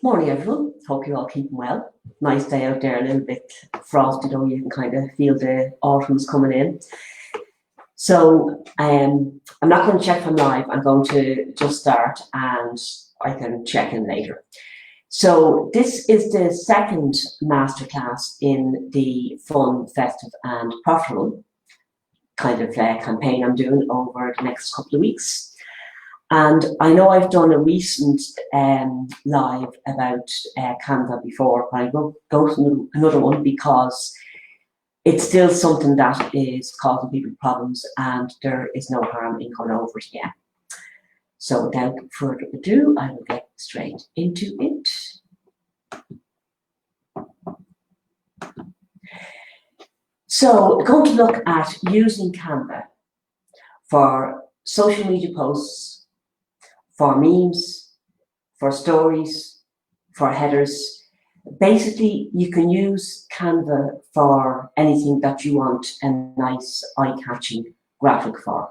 Morning, everyone. Hope you're all keeping well. Nice day out there, a little bit frosty, though you can kind of feel the autumn's coming in. So I'm not going to check if I'm live. I'm going to just start and I can check in later. So this is the second masterclass in the fun, festive and profitable kind of campaign I'm doing over the next couple of weeks. And I know I've done a recent live about Canva before, but I will go to another one because it's still something that is causing people problems and there is no harm in going over it again. So without further ado, I will get straight into it. So we're going to look at using Canva for social media posts, for memes, for stories, for headers. Basically, you can use Canva for anything that you want a nice eye-catching graphic for.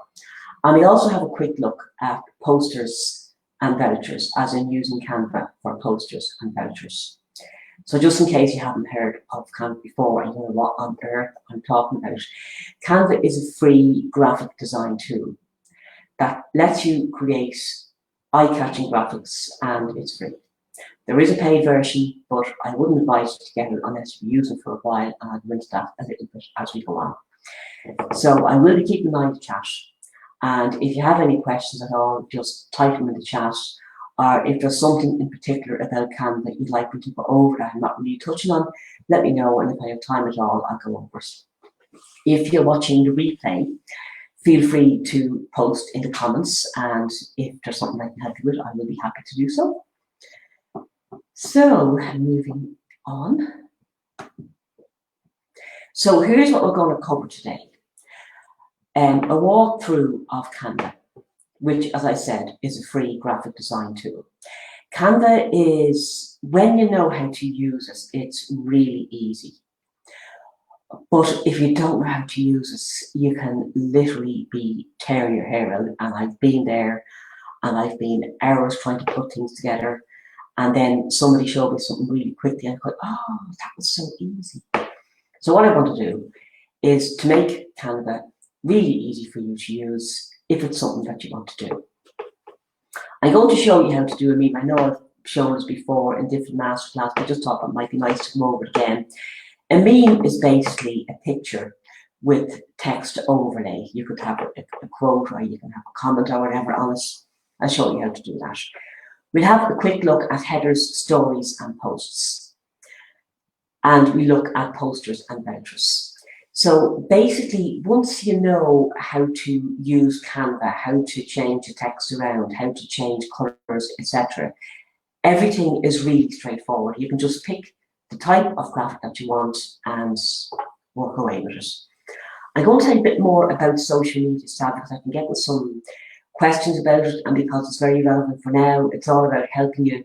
And we also have a quick look at posters and vouchers, as in using Canva for posters and vouchers. So just in case you haven't heard of Canva before and you don't know what on earth I'm talking about, Canva is a free graphic design tool that lets you create eye-catching graphics, and it's free. There is a paid version, but I wouldn't advise you to get it unless you use it for a while, and I'll go into that a little bit as we go on. So I will be keeping an eye on the chat, and if you have any questions at all, just type them in the chat, or if there's something in particular about Canva that you'd like me to go over that I'm not really touching on, let me know, and if I have time at all, I'll go over it. If you're watching the replay, feel free to post in the comments, and if there's something I can help you with, I will be happy to do so. So, moving on. So here's what we're going to cover today. A walkthrough of Canva, which, as I said, is a free graphic design tool. Canva is, when you know how to use it, it's really easy. But if you don't know how to use it, you can literally be tearing your hair out. And I've been there, and I've been hours trying to put things together. And then somebody showed me something really quickly, and I thought, oh, that was so easy. So what I want to do is to make Canva really easy for you to use if it's something that you want to do. I'm going to show you how to do a meme. I know I've shown this before in different masterclasses, but I just thought it might be nice to come over it again. A meme is basically a picture with text overlay. You could have a quote, or you can have a comment or whatever on it. I'll show you how to do that. We'll have a quick look at headers, stories, and posts. And we look at posters and vouchers. So basically, once you know how to use Canva, how to change the text around, how to change colors, etc., everything is really straightforward. You can just pick the type of graphic that you want and work away with it. I'm going to tell you a bit more about social media stuff because I've been getting some questions about it, and because it's very relevant for now, it's all about helping you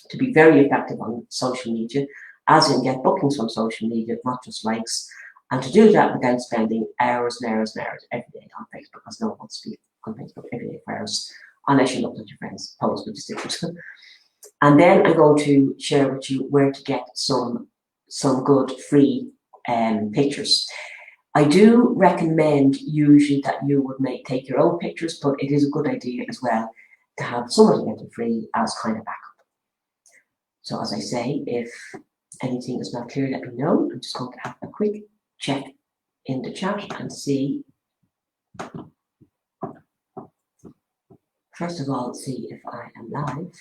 to be very effective on social media, as in get bookings from social media, not just likes, and to do that without spending hours and hours and hours every day on Facebook, because no one wants to be on Facebook every day for hours, unless you look at your friends' posts, which is different. And then I'm going to share with you where to get some good free pictures. I do recommend usually that you would take your own pictures, but it is a good idea as well to have someone to get them free as kind of backup. So as I say, if anything is not clear, let me know. I'm just going to have a quick check in the chat and see. First of all, see if I am live.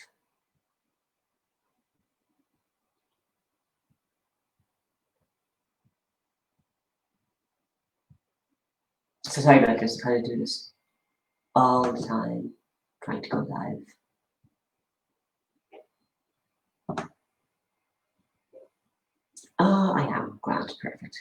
So sorry about this, I kind of do this all the time, trying to go live. Oh, I am. Grand, perfect.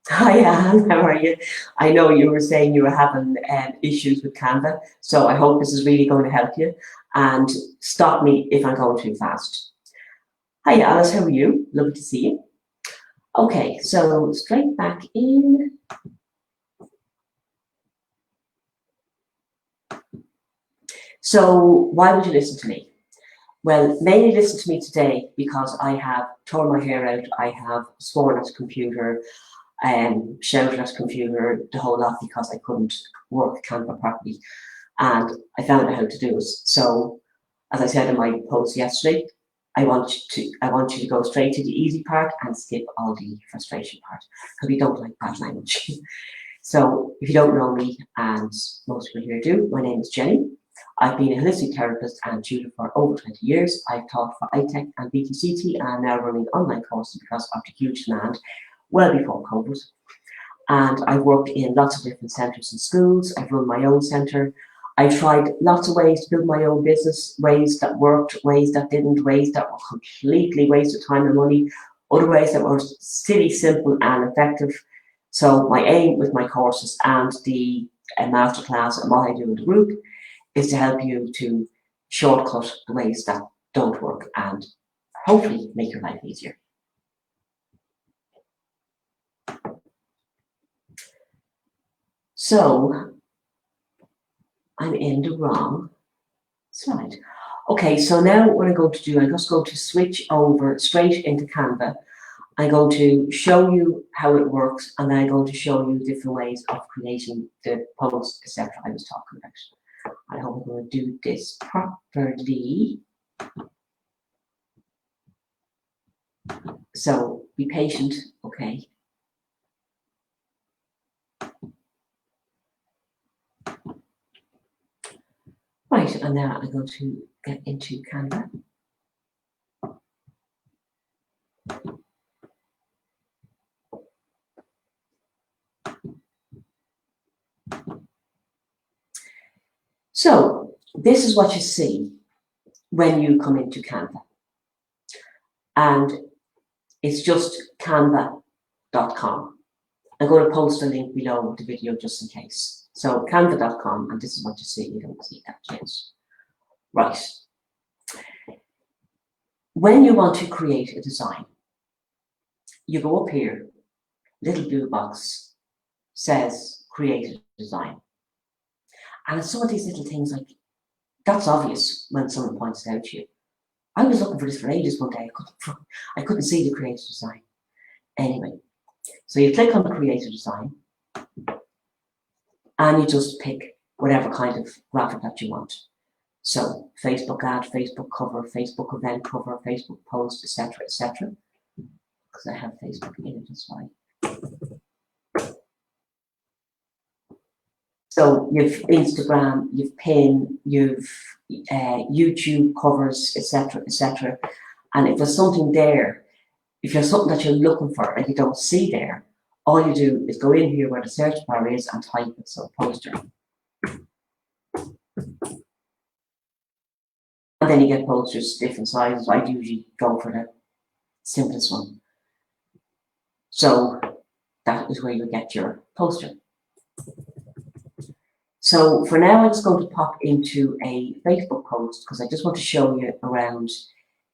Hi, Anne, how are you? I know you were saying you were having issues with Canva, so I hope this is really going to help you, and stop me if I'm going too fast. Hi, Alice, how are you? Lovely to see you. Okay, so straight back in. So why would you listen to me? Well, mainly listen to me today because I have torn my hair out, I have sworn at the computer, shouted at the computer, the whole lot, because I couldn't work Canva properly. And I found out how to do it. So, as I said in my post yesterday, I want you to go straight to the easy part and skip all the frustration part, because we don't like bad language. So if you don't know me, and most people here do, my name is Jenny. I've been a holistic therapist and tutor for over 20 years. I've taught for iTech and BTCT, and I'm now running online courses because of the huge demand well before COVID. And I've worked in lots of different centres and schools. I've run my own centre. I've tried lots of ways to build my own business, ways that worked, ways that didn't, ways that were completely waste of time and money, other ways that were silly, simple and effective. So my aim with my courses and the masterclass and what I do in the group is to help you to shortcut the ways that don't work and hopefully make your life easier. So I'm in the wrong slide. Okay, so now what I'm going to do, I'm just going to switch over straight into Canva. I'm going to show you how it works, and then I'm going to show you different ways of creating the posts, etc. I was talking about. I hope I'm going to do this properly. So be patient, okay? Right, and now I'm going to get into Canva. So this is what you see when you come into Canva. And it's just canva.com. I'm going to post a link below the video just in case. So canva.com, and this is what you see. You don't see that yet. Right. When you want to create a design, you go up here, little blue box says create a design. And some of these little things, like, that's obvious when someone points it out to you. I was looking for this for ages one day. I couldn't see the create a design. Anyway, so you click on create a design and you just pick whatever kind of graphic that you want. So Facebook ad, Facebook cover, Facebook event cover, Facebook post, etc., etc. Because I have Facebook in it, that's why. So you've Instagram, you've Pin, you've YouTube covers, etc., etc. And if there's something there, if there's something that you're looking for and you don't see there, all you do is go in here where the search bar is and type it, so poster. And then you get posters, different sizes. I usually go for the simplest one. So that is where you get your poster. So for now, I'm just going to pop into a Facebook post because I just want to show you around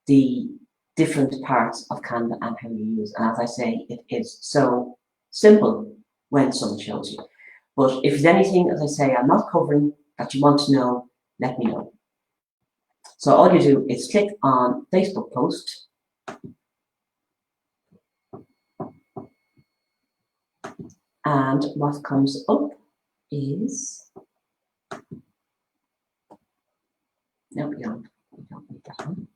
the different parts of Canva and how you use it. And as I say, it is so simple when someone shows you. But if there's anything, as I say, I'm not covering that you want to know, let me know. So all you do is click on Facebook post. And what comes up is, no, you don't need that one.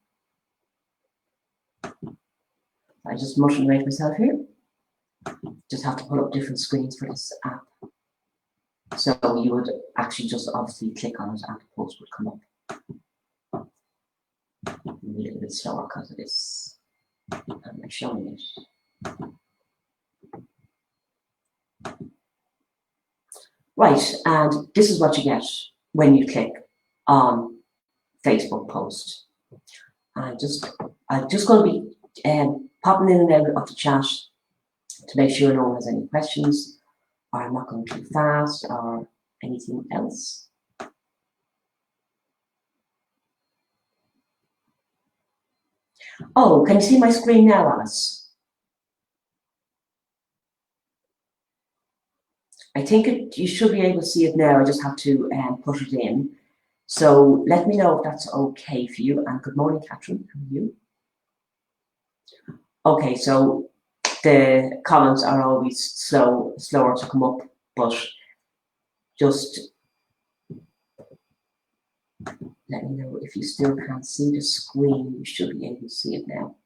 I just motion rate myself here. Just have to put up different screens for this app. So you would actually just obviously click on it and the post would come up. A little bit slower because it is, I'm showing it. Right, and this is what you get when you click on Facebook post. I'm just going to be popping in and out of the chat to make sure no one has any questions, or I'm not going too fast, or anything else. Oh, can you see my screen now, Alice? I think you should be able to see it now. I just have to put it in. So let me know if that's okay for you. And good morning, Catherine. How are you? Okay, so the comments are always slower to come up, but just let me know if you still can't see the screen. You should be able to see it now.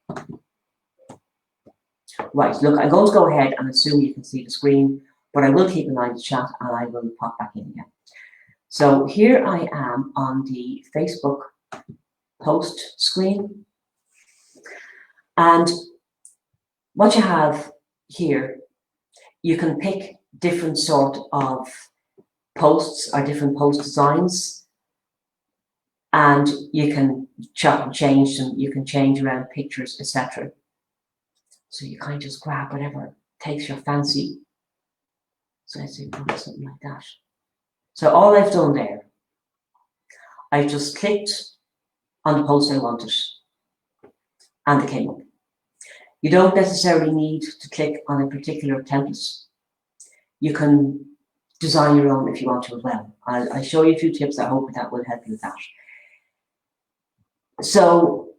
Right, look, I'm going to go ahead and assume you can see the screen, but I will keep an eye on the chat and I will pop back in again. So here I am on the Facebook post screen. And what you have here, you can pick different sort of posts or different post designs, and you can chop and change them. You can change around pictures, etc. So you kind of just grab whatever takes your fancy. So let's say something like that. So all I've done there, I've just clicked on the post I wanted, and it came up. You don't necessarily need to click on a particular template. You can design your own if you want to as well. I'll show you a few tips. I hope that will help you with that. So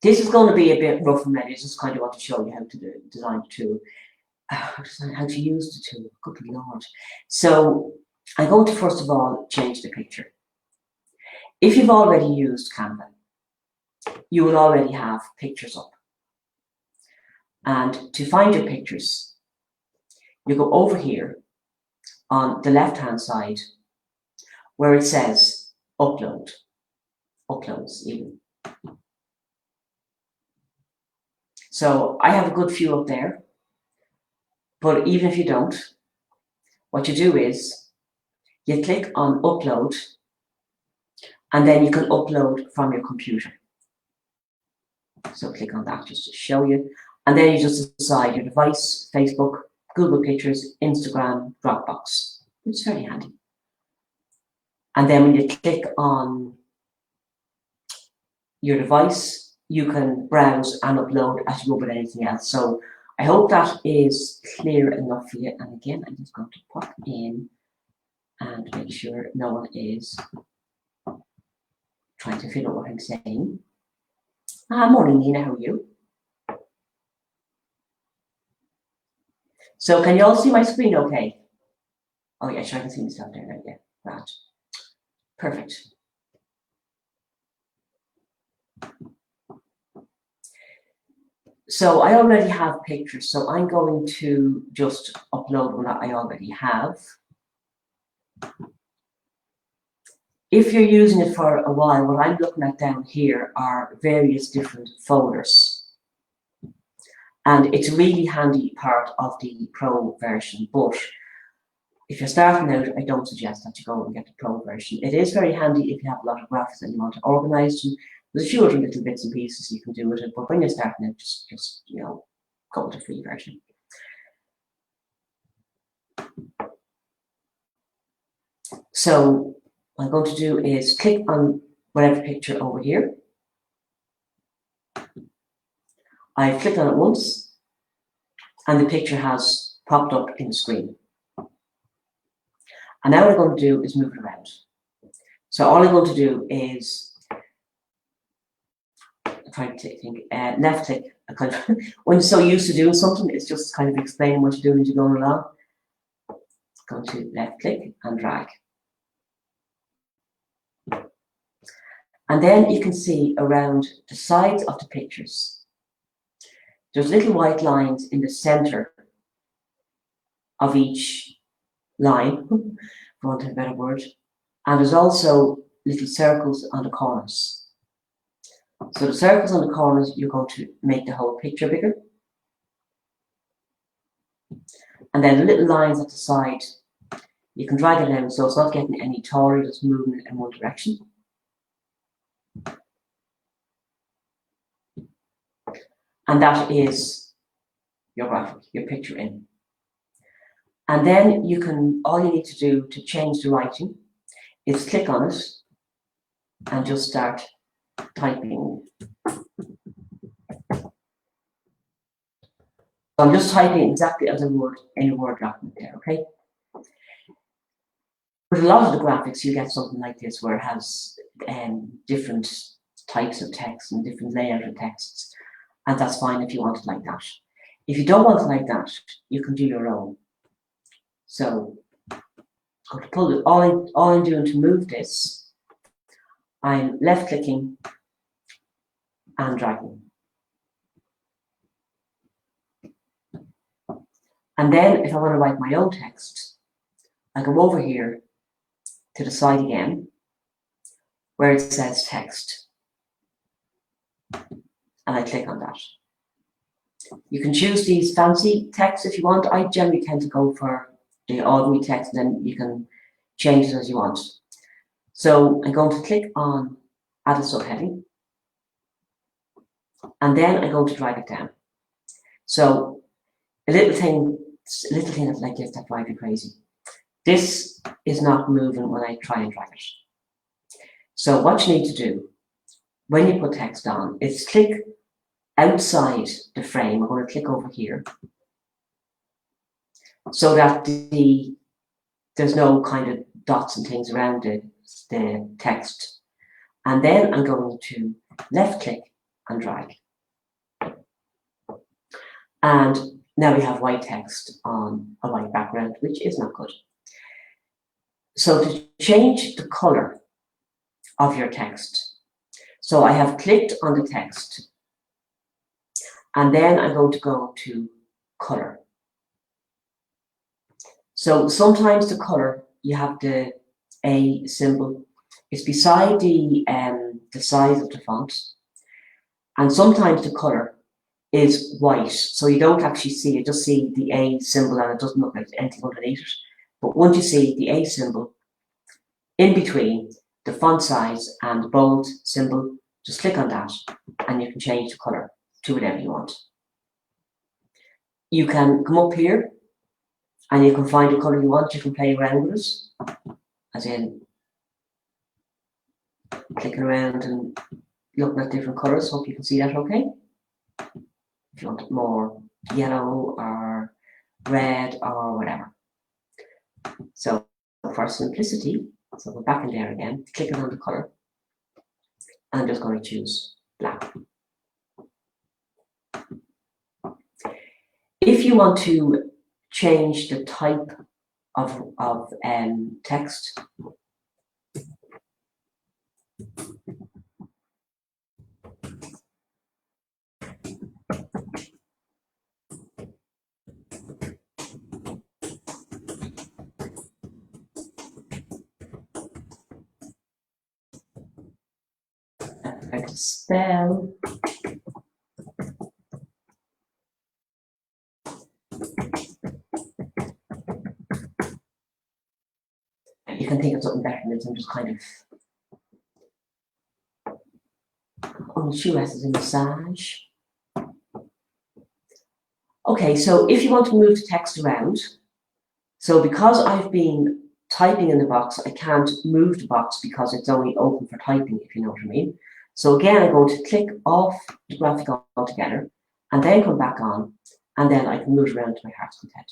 this is going to be a bit rough and ready. I just kind of want to show you how to design the tool, how to use the tool. Good Lord. So I'm going to first of all change the picture. If you've already used Canva, you will already have pictures up. And to find your pictures, you go over here on the left-hand side where it says uploads even. So I have a good few up there, but even if you don't, what you do is you click on upload, and then you can upload from your computer. So click on that just to show you. And then you just decide your device, Facebook, Google Pictures, Instagram, Dropbox, which is very handy. And then when you click on your device, you can browse and upload as you would with anything else. So I hope that is clear enough for you. And again, I'm just going to pop in and make sure no one is trying to figure out what I'm saying. Morning, Nina, how are you? So can you all see my screen okay? Oh yeah, sure, I can see myself there now, yeah, right. Perfect. So I already have pictures, so I'm going to just upload one that I already have. If you're using it for a while, what I'm looking at down here are various different folders. And it's a really handy part of the Pro version, but if you're starting out, I don't suggest that you go and get the Pro version. It is very handy if you have a lot of graphics and you want to organize them. There's a few other little bits and pieces you can do with it, but when you're starting out, just you know, go with the free version. So what I'm going to do is click on whatever picture over here. I've clicked on it once, and the picture has popped up in the screen. And now what I'm going to do is move it around. So all I'm going to do is, I'm trying to think, left click. Kind of, when you're so used to doing something, it's just kind of explaining what you're doing as you're going along. Go to left click and drag. And then you can see around the sides of the pictures, there's little white lines in the center of each line, for want of a better word. And there's also little circles on the corners. So the circles on the corners, you're going to make the whole picture bigger. And then the little lines at the side, you can drag it down so it's not getting any taller, just moving it in one direction. And that is your graphic, your picture in. And then you can, all you need to do to change the writing is click on it and just start typing. I'm just typing exactly as a word in a Word document there, okay? With a lot of the graphics, you get something like this where it has different types of text and different layout of texts, and that's fine if you want it like that. If you don't want it like that, you can do your own. So I'm going to pull it. All I'm doing to move this, I'm left clicking and dragging. And then if I want to write my own text, I go over here to the side again, where it says text, and I click on that. You can choose these fancy texts if you want. I generally tend to go for the ordinary text, and then you can change it as you want. So I'm going to click on add a subheading, and then I'm going to drag it down. So a little thing like this that drives you crazy. This is not moving when I try and drag it. So what you need to do when you put text on is click outside the frame. I'm going to click over here so that there's no kind of dots and things around the text. And then I'm going to left click and drag. And now we have white text on a white background, which is not good. So to change the color of your text, so I have clicked on the text, and then I'm going to go to color. So sometimes the color, you have the A symbol. It's beside the size of the font. And sometimes the color is white, so you don't actually see it, just see the A symbol, and it doesn't look like anything underneath it. But once you see the A symbol in between the font size and the bold symbol, just click on that and you can change the color to whatever you want. You can come up here and you can find the color you want. You can play around with it, as in clicking around and looking at different colors. Hope you can see that okay. If you want it more yellow or red or whatever. So for simplicity, so we're back in there again, clicking on the color. I'm just going to choose black. If you want to change the type of text, I can spell. You can think of something better than this. I'm just kind of on the shoe as a massage. Okay, so if you want to move the text around, so because I've been typing in the box, I can't move the box because it's only open for typing, if you know what I mean. So again, I'm going to click off the graphic altogether and then come back on, and then I can move it around to my heart's content.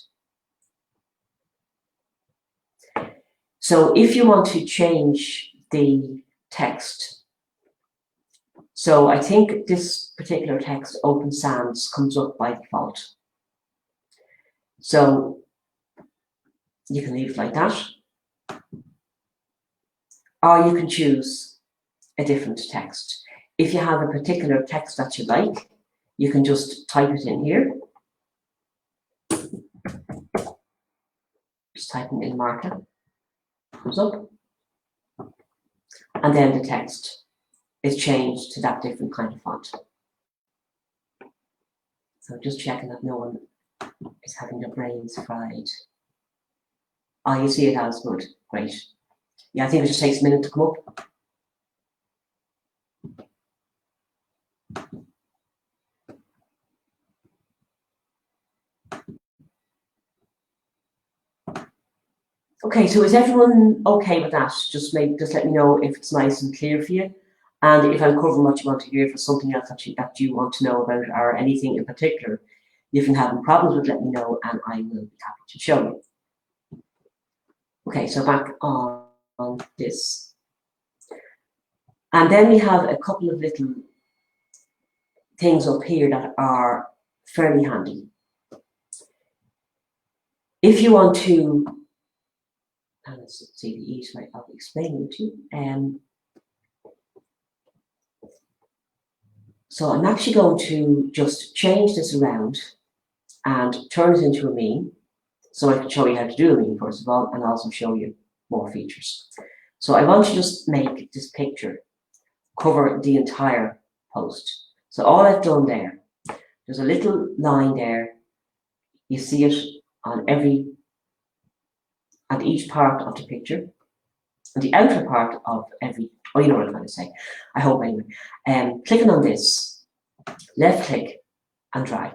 So if you want to change the text, so I think this particular text, Open Sans, comes up by default. So you can leave it like that, or you can choose a different text. If you have a particular text that you like, you can just type it in here. Just type it in marker, comes up, and then the text is changed to that different kind of font. So just checking that no one is having their brains fried. Oh, you see it has, good, great. Yeah, I think it just takes a minute to come up. Okay, so is everyone okay with that? Just let me know if it's nice and clear for you. And if I'm covering what you want to hear, for something else that you want to know about, or anything in particular you've been having problems with, let me know and I will be happy to show you. Okay, so back on this. And then we have a couple of little things up here that are fairly handy. If you want to, and let's see the ease way of explaining it to you. So I'm actually going to just change this around and turn it into a meme. So I can show you how to do a meme first of all, and also show you more features. So I want to just make this picture cover the entire post. So all I've done there, there's a little line there. You see it on each part of the picture, and the outer part of every, oh, you know what I'm trying to say. I hope anyway. Clicking on this, left click and drag.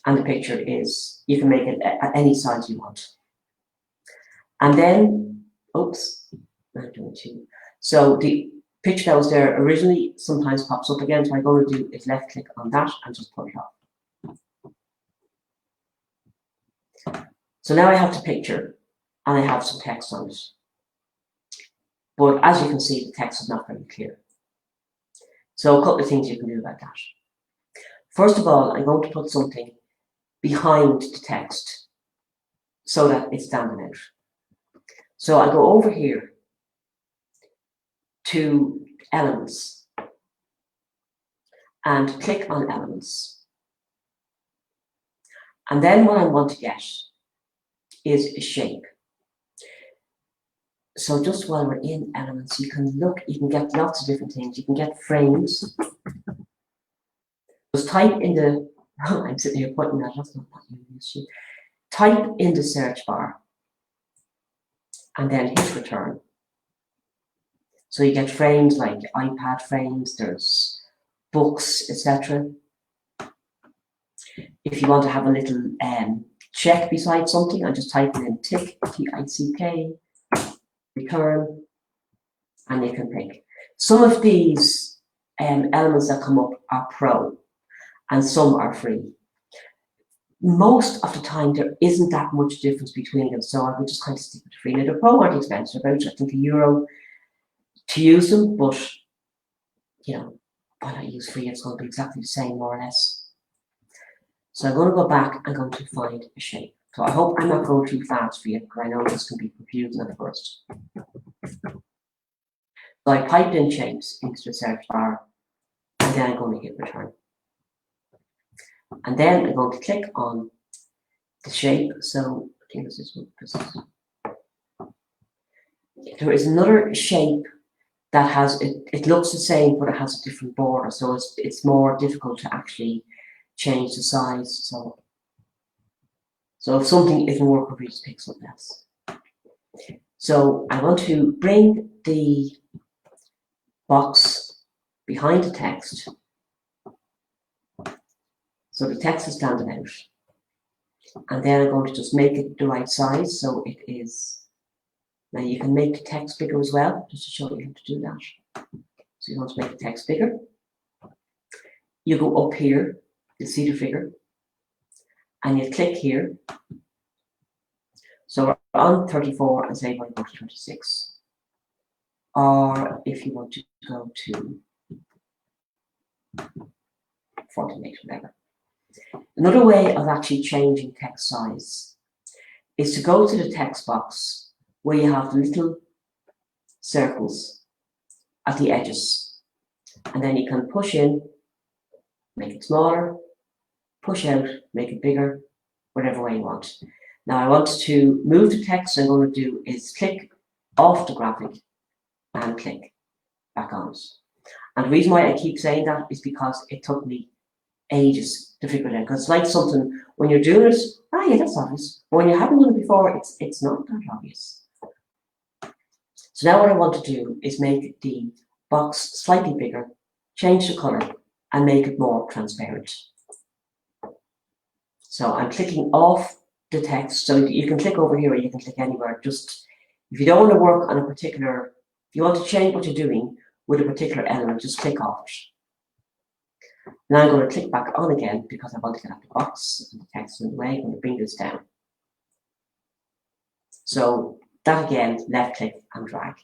And the picture is, you can make it at any size you want. And then, oops, I'm doing two. So the picture that was there originally sometimes pops up again. So what I'm going to do is left click on that and just put it off. So now I have the picture and I have some text on it. But as you can see, the text is not very clear. So a couple of things you can do about that. First of all, I'm going to put something behind the text so that it's standing out. So I go over here to elements and click on elements. And then what I want to get is a shape. So just while we're in elements, you can get lots of different things. You can get frames. Just type in the, I'm sitting here pointing that, that's not that. Type in the search bar and then hit return. So you get frames like iPad frames, there's books, etc. If you want to have a little check beside something, I'm just typing in tick, T-I-C-K, return, and you can pick. Some of these elements that come up are pro, and some are free. Most of the time, there isn't that much difference between them, so I would just kind of stick with free. Now, the pro aren't expensive, about I think €1 to use them, but you know, why not use free? It's going to be exactly the same, more or less. So I'm going to go back. I'm going to find a shape. So I hope I'm not going too fast for you, because I know this can be confusing at first. So I typed in shapes into the search bar, and then I'm going to hit return. And then I'm going to click on the shape. So I think this is what this is. There is another shape that has, it looks the same, but it has a different border. So it's more difficult to actually change the size. So if something isn't working, we just pick something else. So I want to bring the box behind the text. So the text is standing out. And then I'm going to just make it the right size. So it is, now you can make the text bigger as well, just to show you how to do that. So you want to make the text bigger. You go up here, you see the figure, and you click here. So we're on 34 and say we're going to go to 26. Or if you want to go to 48, whatever. Another way of actually changing text size is to go to the text box where you have the little circles at the edges. And then you can push in, make it smaller, push out, make it bigger, whatever way you want. Now I want to move the text. So I'm going to do is click off the graphic and click back on it. And the reason why I keep saying that is because it took me ages to figure it out. Because it's like something, when you're doing it, yeah, that's obvious. But when you haven't done it before, it's not that obvious. So now what I want to do is make the box slightly bigger, change the color, and make it more transparent. So I'm clicking off the text. So you can click over here or you can click anywhere. Just, if you don't want to work on a particular, if you want to change what you're doing with a particular element, just click off it. Now I'm going to click back on again because I want to get out the box and the text in the way. I'm going to bring this down. So that again, left click and drag.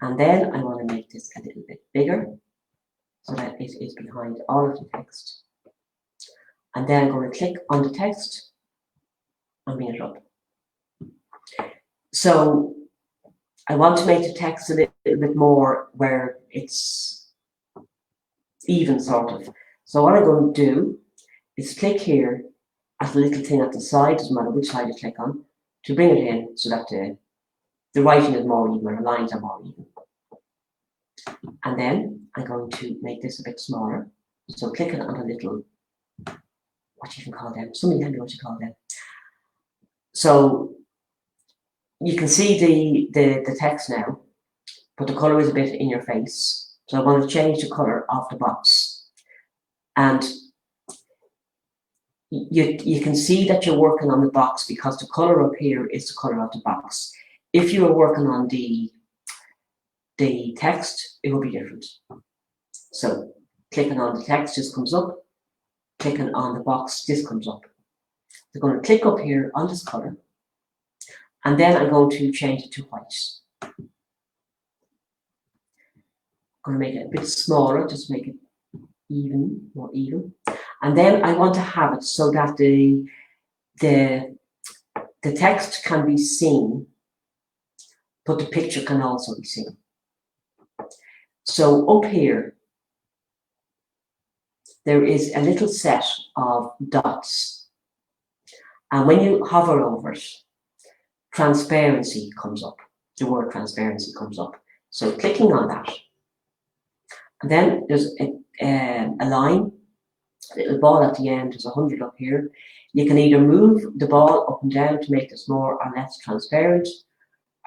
And then I want to make this a little bit bigger so that it is behind all of the text. And then I'm going to click on the text and bring it up. So I want to make the text a little bit more where it's even, sort of. So what I'm going to do is click here at the little thing at the side, doesn't matter which side you click on, to bring it in so that the writing is more even, or the lines are more even. And then I'm going to make this a bit smaller. So clicking on a little, what you can call them, somebody tell me what you call them. So you can see the text now, but the colour is a bit in your face. So I want to change the colour of the box. And you can see that you're working on the box because the colour up here is the colour of the box. If you were working on the text, it will be different. So clicking on the text, this comes up. Clicking on the box, this comes up. I'm going to click up here on this colour, and then I'm going to change it to white. I'm going to make it a bit smaller, just make it even, more even. And then I want to have it so that the text can be seen, but the picture can also be seen. So up here, there is a little set of dots. And when you hover over it, transparency comes up. The word transparency comes up. So clicking on that. And then there's a line, a little ball at the end, there's 100 up here. You can either move the ball up and down to make this more or less transparent,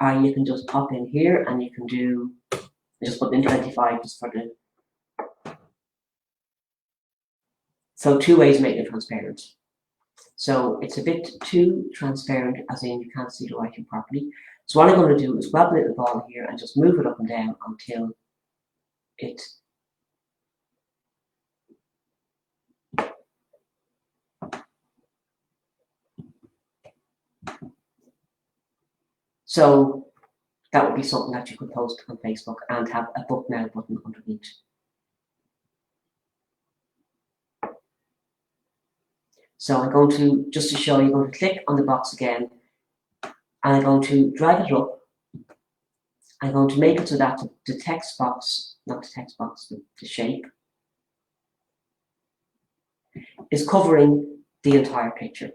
or you can just pop in here and you can do, just put in 25 just for the. So two ways of making it transparent. So it's a bit too transparent, as in you can't see the writing properly. So what I'm going to do is grab a little ball here and just move it up and down until it so that would be something that you could post on Facebook and have a book now button underneath. So I'm going to, just to show you, I'm going to click on the box again, and I'm going to drag it up. I'm going to make it so that the text box, not the text box, the shape, is covering the entire picture.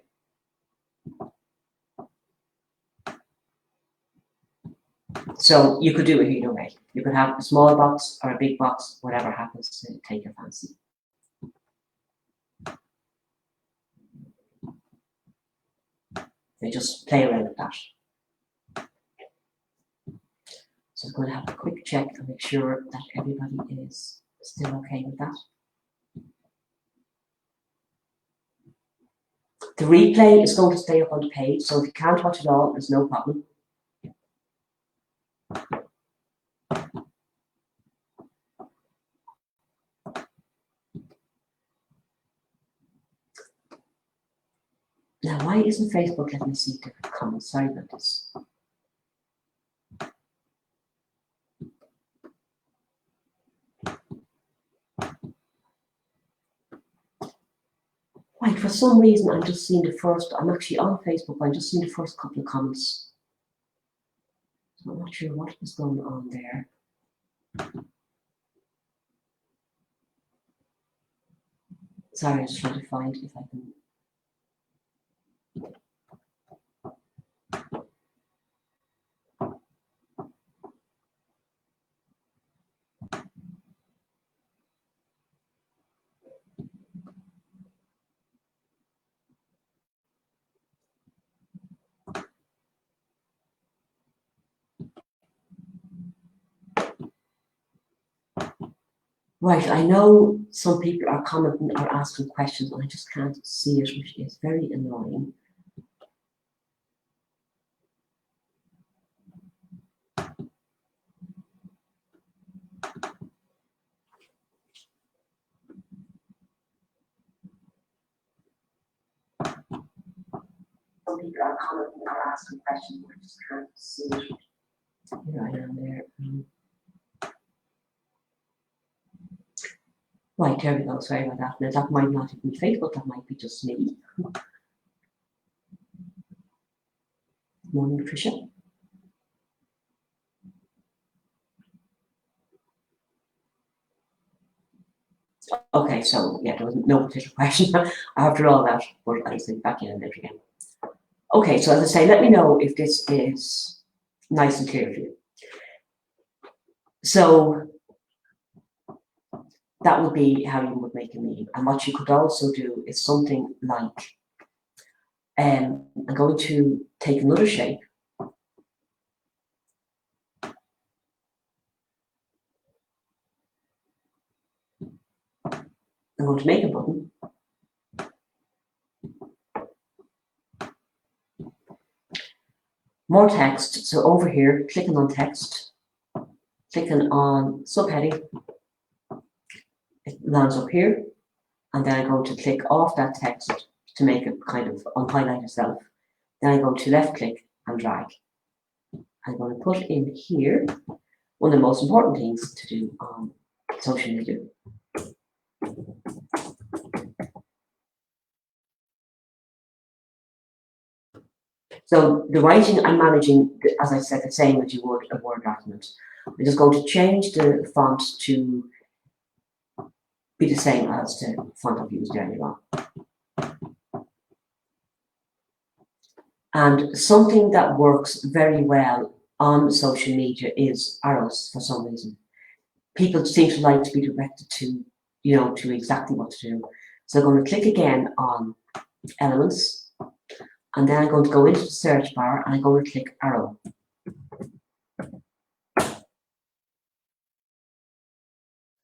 So you could do it either way. You could have a small box or a big box, whatever happens to take your fancy. They just play around with that. So I'm going to have a quick check and make sure that everybody is still okay with that. The replay is going to stay up on the page, so if you can't watch it all, there's no problem. Now, why isn't Facebook letting me see different comments? Sorry about this. Right, for some reason, I'm just seeing the first, I'm actually on Facebook, I'm just seeing the first couple of comments. So I'm not sure what is going on there. Sorry, I'm just trying to find if I can. Right, I know some people are commenting or asking questions and I just can't see it, which is very annoying. some people are commenting or asking questions, I just can't see it. Here I am there. Right, there we go, sorry about that. Now that might not be Facebook, that might be just me. Morning, Patricia. Okay, so yeah, there was no particular question after all that, but I'll sit back in it again. Okay, so as I say, let me know if this is nice and clear for you. So that would be how you would make a meme. And what you could also do is something like, I'm going to take another shape. I'm going to make a button. More text. So over here, clicking on text, clicking on subheading, it lands up here. And then I'm going to click off that text to make it kind of unhighlight itself. Then I go to left click and drag. I'm going to put in here one of the most important things to do on social media. So the writing I'm managing, as I said, the same as you would a Word document. I'm just going to change the font to be the same as the font I've used earlier on. And something that works very well on social media is arrows for some reason. People seem to like to be directed to, to exactly what to do. So I'm going to click again on elements. And then I'm going to go into the search bar and I'm going to click arrow.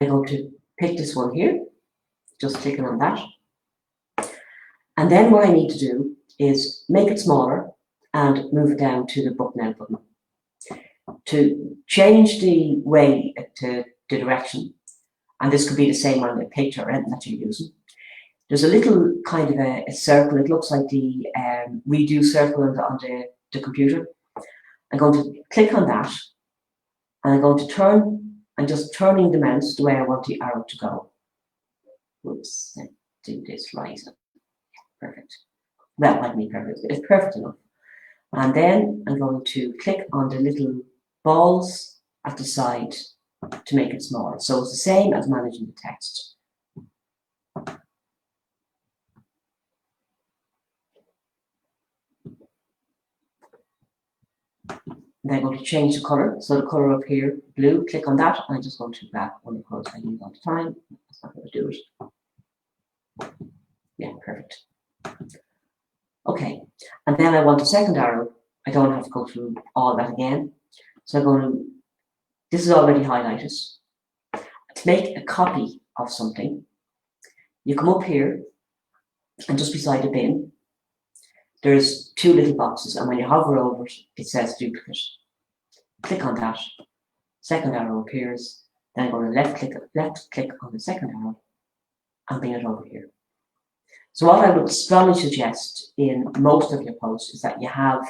I'm going to pick this one here, just clicking on that. And then what I need to do is make it smaller and move it down to the book now button. To change the way to the direction, and this could be the same on the picture or anything that you're using. There's a little kind of a circle. It looks like the redo circle on the computer. I'm going to click on that, and I'm going to turn. I'm just turning the mouse the way I want the arrow to go. Oops, let's do this right. Perfect. That might be perfect. It's perfect enough. And then I'm going to click on the little balls at the side to make it smaller. So it's the same as managing the text. Then I'm going to change the color. So the color up here, blue, click on that, and I'm just going to grab one of the colors I use all the time. That's not going to do it. Yeah, perfect. Okay, and then I want a second arrow. I don't have to go through all that again. So I'm going to, this is already highlighted. To make a copy of something, you come up here, and just beside the bin, there's two little boxes, and when you hover over it, it says duplicate. Click on that, second arrow appears, then I'm going to left click on the second arrow and bring it over here. So what I would strongly suggest in most of your posts is that you have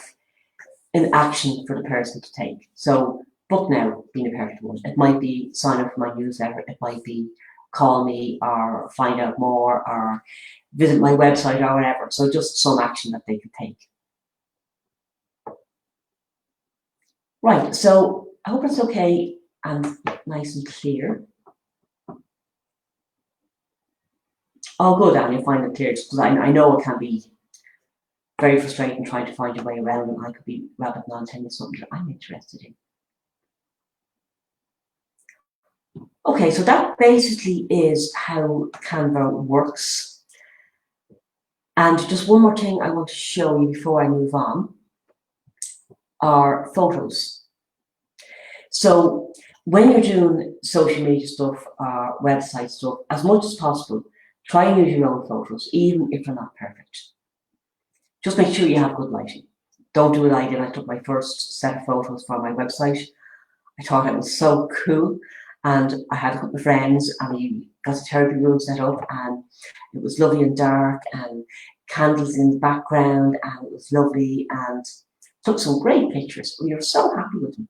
an action for the person to take. So book now being a perfect one. It might be sign up for my newsletter, it might be call me or find out more or visit my website or whatever. So just some action that they can take. Right, so I hope it's okay and nice and clear. Oh, good, Anne, you'll find it clear, because I know it can be very frustrating trying to find your way around, and I could be rather than telling you something that I'm interested in. Okay, so that basically is how Canva works. And just one more thing I want to show you before I move on are photos. So when you're doing social media stuff or website stuff, as much as possible, try and use your own photos, even if they're not perfect. Just make sure you have good lighting. Don't do what I did. I took my first set of photos for my website. I thought it was so cool. And I had a couple of friends and we got a therapy room set up and it was lovely and dark and candles in the background, and it was lovely, and took some great pictures. We were so happy with them.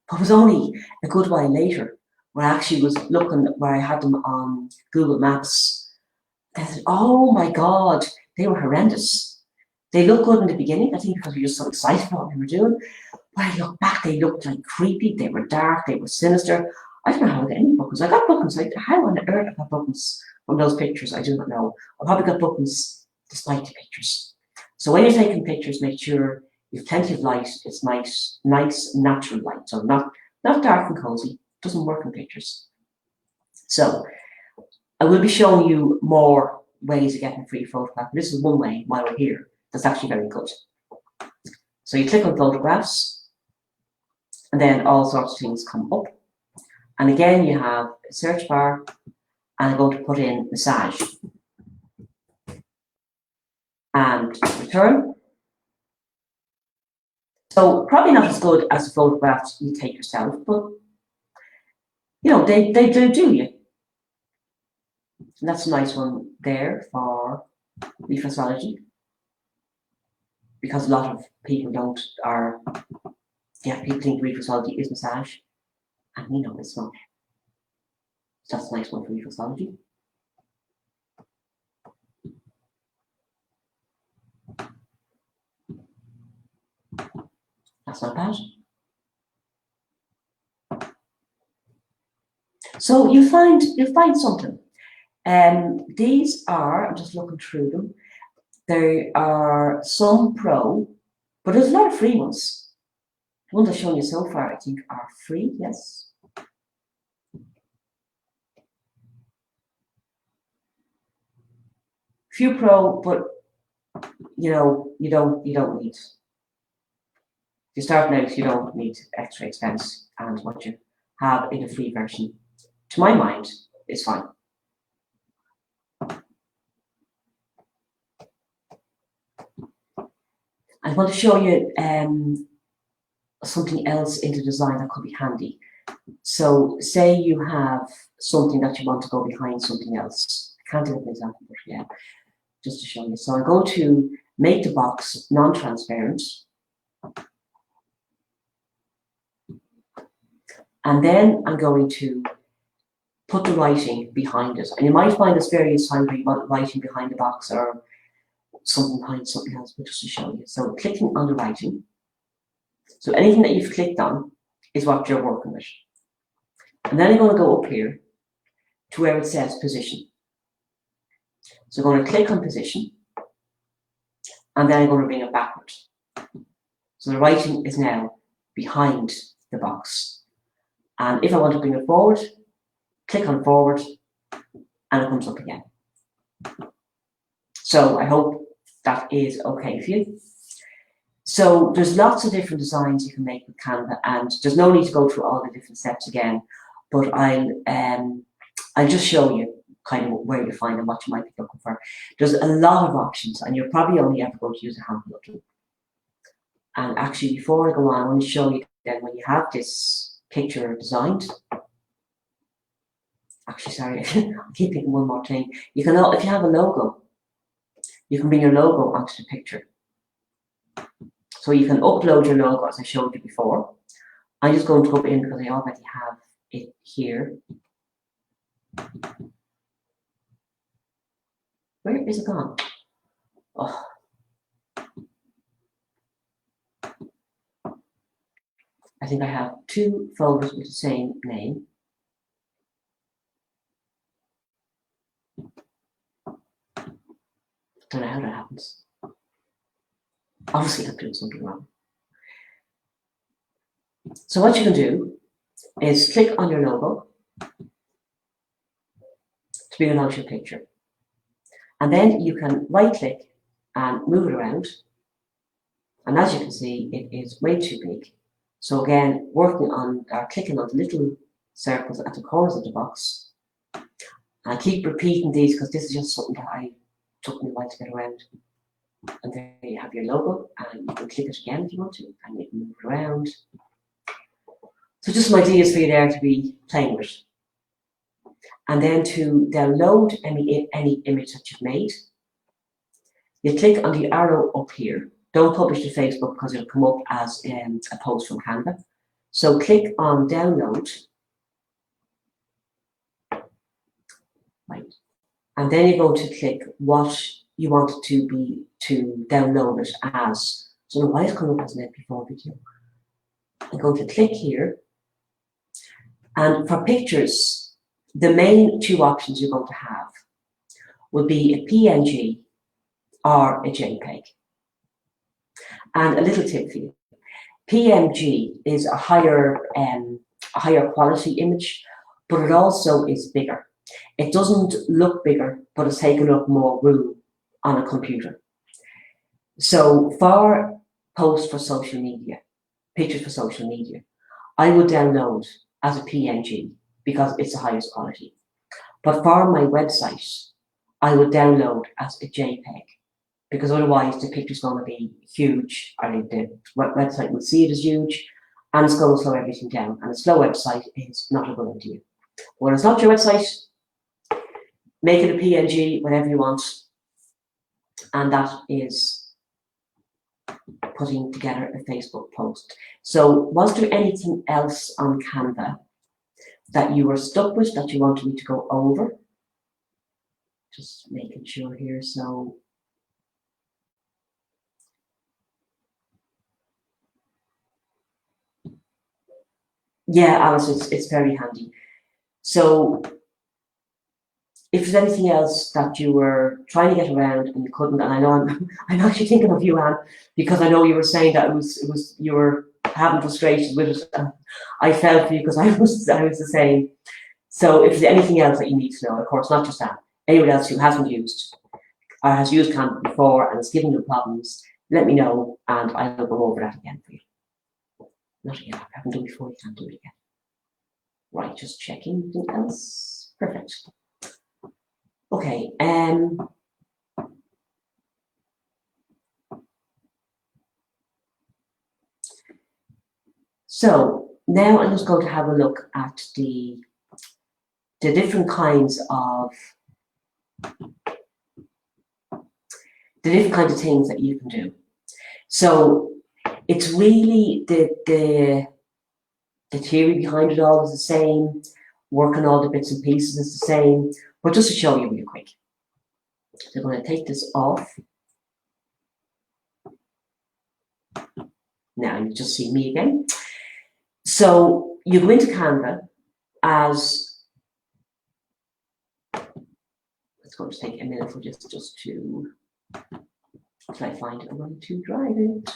But it was only a good while later where I actually was looking where I had them on Google Maps. I said, oh my God, they were horrendous. They looked good in the beginning, I think because we were just so excited about what we were doing. When I look back, they looked like creepy, they were dark, they were sinister. I don't know how I got any bookings. I got bookings, like how on earth I got bookings from those pictures, I do not know. I probably got bookings despite the pictures. So when you're taking pictures, make sure you have plenty of light. It's nice, natural light. So not dark and cozy. Doesn't work in pictures. So I will be showing you more ways of getting a free photograph. This is one way while we're here that's actually very good. So you click on photographs, and then all sorts of things come up. And again, you have a search bar, and I'm going to put in massage. And return. So probably not as good as the photographs you take yourself, but you know, they do you. And that's a nice one there for reflexology, because a lot of people people think reflexology is massage, and we know it's not. So that's a nice one for reflexology. That's not bad. So you find something. These are, I'm just looking through them. There are some pro, but there's a lot of free ones. The ones I've shown you so far, I think, are free, yes. Few pro, but you know, you don't need. If you start out, you don't need extra expense, and what you have in a free version, to my mind, is fine. I want to show you something else in the design that could be handy. So say you have something that you want to go behind something else. I can't give an example, but yeah, just to show you. So I go to make the box non-transparent. And then I'm going to put the writing behind it. And you might find this various times where you want writing behind the box or something behind something else, but just to show you. So clicking on the writing. So anything that you've clicked on is what you're working with. And then I'm going to go up here to where it says position. So I'm going to click on position, and then I'm going to bring it backward. So the writing is now behind the box. And if I want to bring it forward, click on forward, and it comes up again. So I hope that is okay for you. So there's lots of different designs you can make with Canva, and there's no need to go through all the different steps again, but I'll just show you kind of where you find and what you might be looking for. There's a lot of options, and you're probably only ever going to use a handful of them. And actually, before I go on, I want to show you then when you have this picture designed. Actually, sorry, I'll keep thinking one more thing. You can, if you have a logo, you can bring your logo onto the picture. So you can upload your logo as I showed you before. I'm just going to go in because I already have it here. Where is it gone? Oh. I think I have two folders with the same name. Don't know how that happens. Obviously, I'm doing something wrong. So what you can do is click on your logo to bring it onto your picture. And then you can right-click and move it around. And as you can see, it is way too big. So again, working on or clicking on the little circles at the corners of the box. And I keep repeating these because this is just something that I took me a while to get around. And there you have your logo, and you can click it again if you want to, and you can move it around. So just some ideas for you there to be playing with. And then to download any image that you've made, You click on the arrow up here. Don't publish to Facebook because it'll come up as a post from Canva. So click on download. Right. And then you're going to click what you want it to download it as. So why it's coming up as an MP4 video. I'm going to click here. And for pictures, the main two options you're going to have will be a PNG or a JPEG. And a little tip for you. PNG is a higher quality image, but it also is bigger. It doesn't look bigger, but it's taking up more room on a computer. So for posts for social media, pictures for social media, I would download as a PNG because it's the highest quality. But for my website, I would download as a JPEG because otherwise the picture's going to be huge, or the website will see it as huge, and it's going to slow everything down. And a slow website is not a good idea. When it's not your website, make it a PNG, whatever you want, and that is putting together a Facebook post. So was there anything else on Canva that you were stuck with that you wanted me to go over? Just making sure here. So yeah, Alice, it's very handy. So if there's anything else that you were trying to get around and you couldn't, and I know I'm actually thinking of you, Anne, because I know you were saying that it was you were having frustrations with it. And I felt for you because I was the same. So if there's anything else that you need to know, of course, not just that, anyone else who hasn't used or has used Canva before and is giving you problems, let me know and I will go over that again for you. Not again, I haven't done it before, you can't do it again. Right, just checking anything else. Perfect. Okay, so now I'm just going to have a look at the different kinds of things that you can do. So it's really the theory behind it all is the same, working all the bits and pieces is the same, but just to show you real quick. So I'm going to take this off. Now you just see me again. So you go into Canva as, it's going to take a minute for just to, until I find a way to drive it.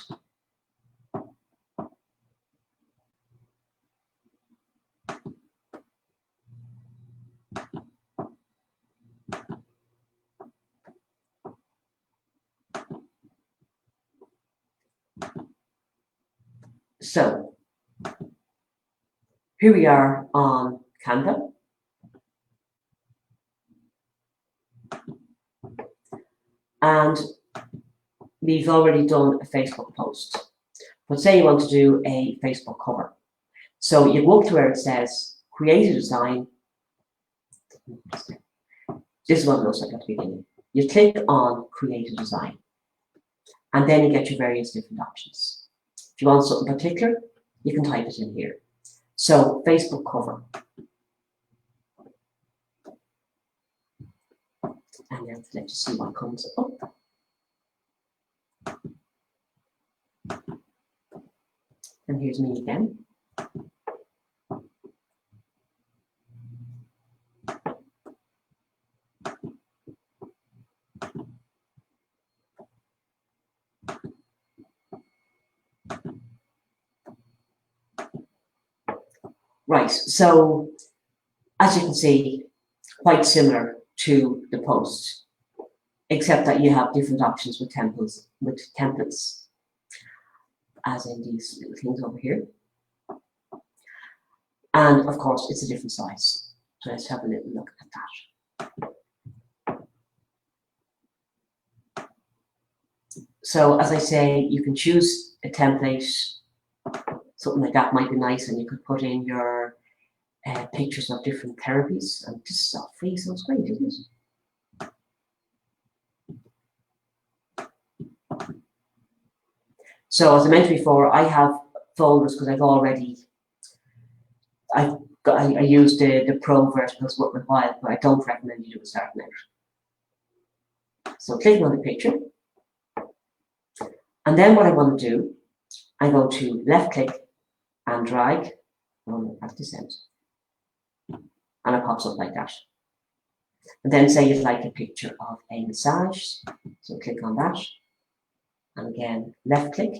So here we are on Canva. And we've already done a Facebook post. But say you want to do a Facebook cover. So you go up to where it says create a design. This is what it looks like at the beginning. You click on create a design. And then you get your various different options. If you want something particular, you can type it in here. So Facebook cover. And then let you see what comes up. And here's me again. Right, so as you can see, quite similar to the post, except that you have different options with templates, as in these little things over here. And of course, it's a different size. So let's have a little look at that. So as I say, you can choose a template. Something like that might be nice, and you could put in your pictures of different therapies. And this is all free, so it's great, isn't it? So as I mentioned before, I have folders because I use the Pro version because it's worked a while, but I don't recommend you do it starting out. So clicking on the picture, and then what I want to do, I go to left click and drag at this end, and it pops up like that. And then say you'd like a picture of a massage, so click on that, and again left click,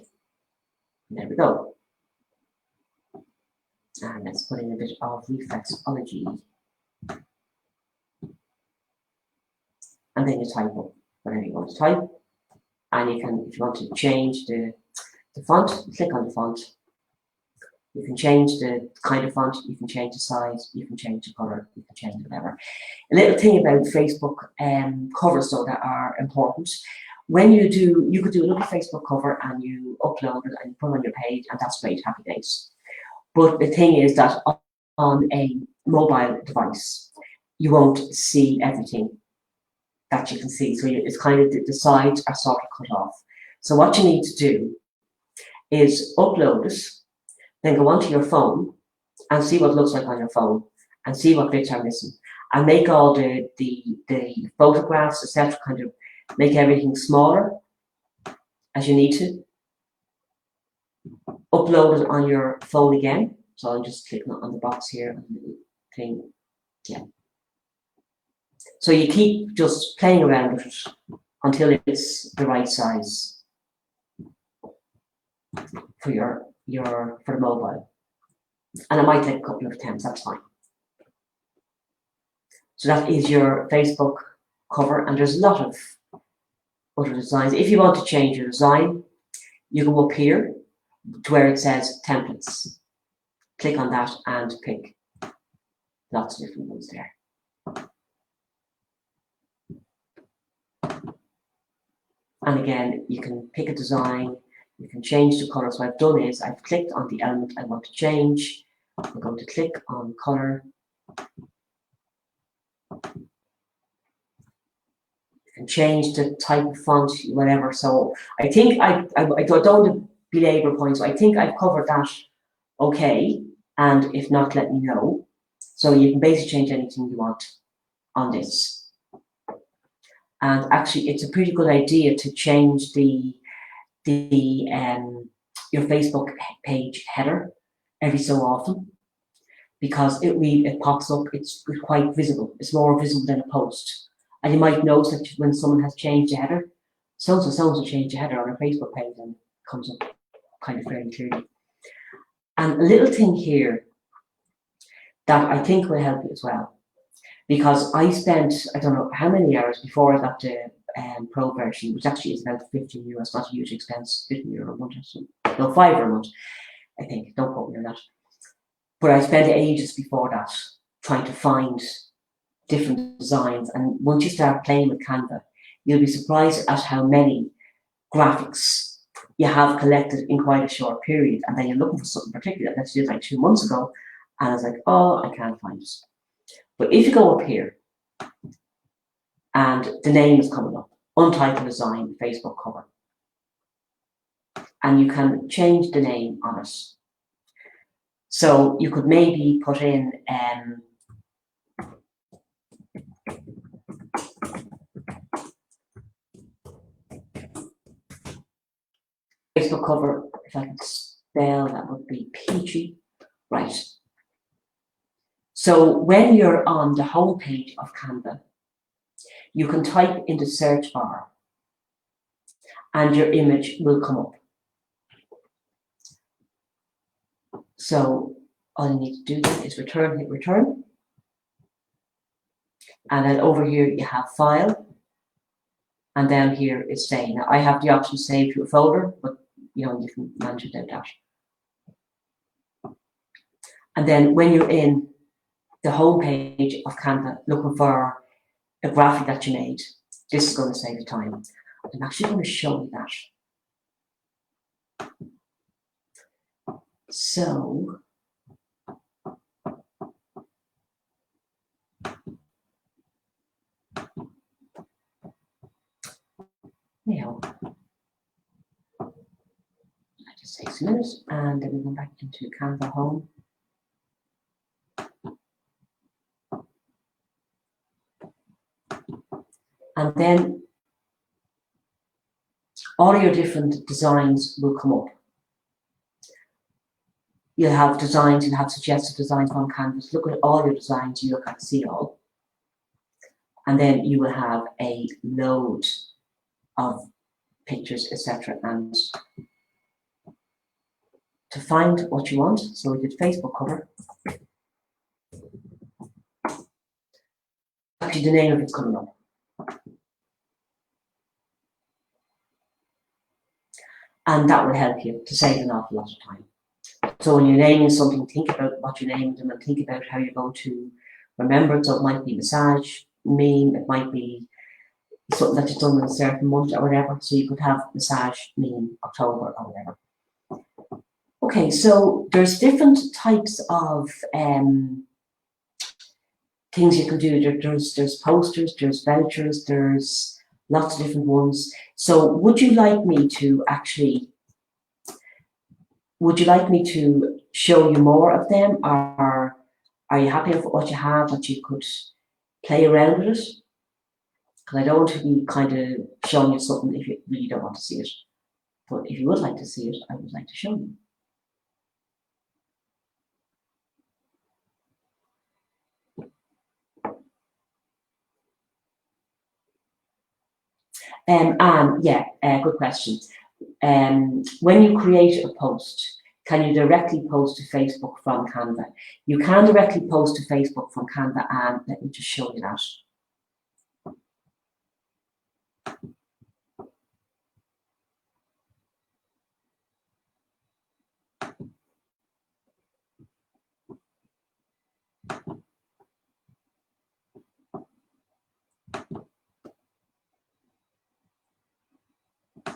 and there we go. And let's put in a bit of reflexology, and then you type up whatever you want to type, and you can, if you want to change the font, click on the font. You can change the kind of font, you can change the size, you can change the color, you can change whatever. A little thing about Facebook covers though that are important. When you could do a little Facebook cover and you upload it and you put it on your page, and that's great, happy days. But the thing is that on a mobile device, you won't see everything that you can see. So it's kind of the sides are sort of cut off. So what you need to do is upload it, then go onto your phone and see what it looks like on your phone and see what bits are missing, and make all the photographs, etc., kind of make everything smaller as you need to. Upload it on your phone again. So I'm just clicking on the box here and the thing. Yeah. So you keep just playing around with it until it's the right size for for the mobile. And it might take a couple of attempts, that's fine. So that is your Facebook cover, and there's a lot of other designs. If you want to change your design, you go up here to where it says templates. Click on that and pick lots of different ones there. And again, you can pick a design, you can change the color. So what I've done is I've clicked on the element I want to change. I'm going to click on color. You can change the type of font, whatever. So I think I don't want to belabor points. So I think I've covered that okay. And if not, let me know. So you can basically change anything you want on this. And actually, it's a pretty good idea to change your Facebook page header every so often, because it pops up. It's quite visible. It's more visible than a post. And you might notice that when someone has changed the header, so-and-so changed the header on a Facebook page, and it comes up kind of fairly clearly. And a little thing here that I think will help you as well, because I spent, I don't know how many hours before I got the Pro version, which actually is about €15, not a huge expense, €15 a month or something. No, €5 a month, I think. Don't quote me on that. But I spent ages before that trying to find different designs. And once you start playing with Canva, you'll be surprised at how many graphics you have collected in quite a short period. And then you're looking for something particular that you did like 2 months ago. And I was like, oh, I can't find it. But if you go up here, and the name is coming up, Untitled Design, Facebook cover. And you can change the name on it. So you could maybe put in Facebook cover, if I could spell, that would be peachy. Right. So when you're on the home page of Canva, you can type in the search bar and your image will come up. So all you need to do then is hit return. And then over here you have file. And down here is save. Now I have the option to save to a folder, but you can manage it without that. And then when you're in the home page of Canva looking for a graphic that you made, this is going to save you time. I'm actually going to show you that. So now minute, and then we go back into Canva Home. And then all your different designs will come up. You'll have designs, you'll have suggested designs on Canvas. Look at all your designs, you can see all. And then you will have a load of pictures, etc. And to find what you want, so we did Facebook cover. Actually, the name of it's coming up. And that will help you to save an awful lot of time. So when you're naming something, think about what you're naming them and think about how you're going to remember it. So it might be massage, meme, it might be something that you've done in a certain month or whatever. So you could have massage, meme, October or whatever. Okay, so there's different types of things you can do. There's posters, there's vouchers, there's lots of different ones. So would you like me to show you more of them, or are you happy with what you have, that you could play around with it? Because I don't want to be kind of showing you something if you really don't want to see it. But if you would like to see it, I would like to show you. Good question. When you create a post, can you directly post to Facebook from Canva? You can directly post to Facebook from Canva, and let me just show you that.